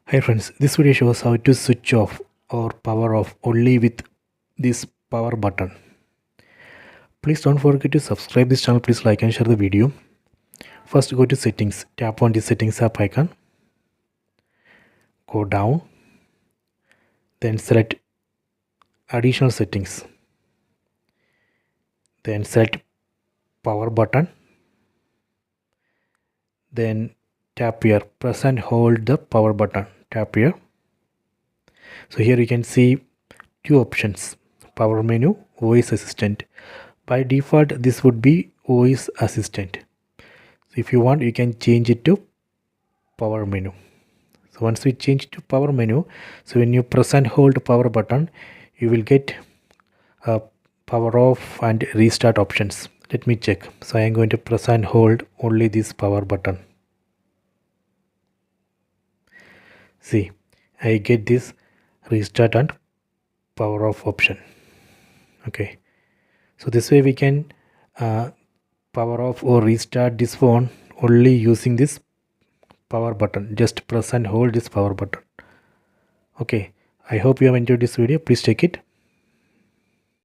Hi friends, this video shows how to switch off or power off only with this power button. Please don't forget to subscribe this channel. Please like and share the video. First go to settings, tap on the settings app icon, go down, then select additional settings, then select power button, then tap here, press and hold the power button, tap here. So here you can see two options, power menu, voice assistant. By default this would be voice assistant. So if you want you can change it to power menu. So once we change to power menu, so when you press and hold power button you will get power off and restart options. Let me check. So I am going to press and hold only this power button. See, I get this restart and power off option. Okay, so this way we can power off or restart this phone only using this power button. Just press and hold this power button. Okay, I hope you have enjoyed this video. Please take it.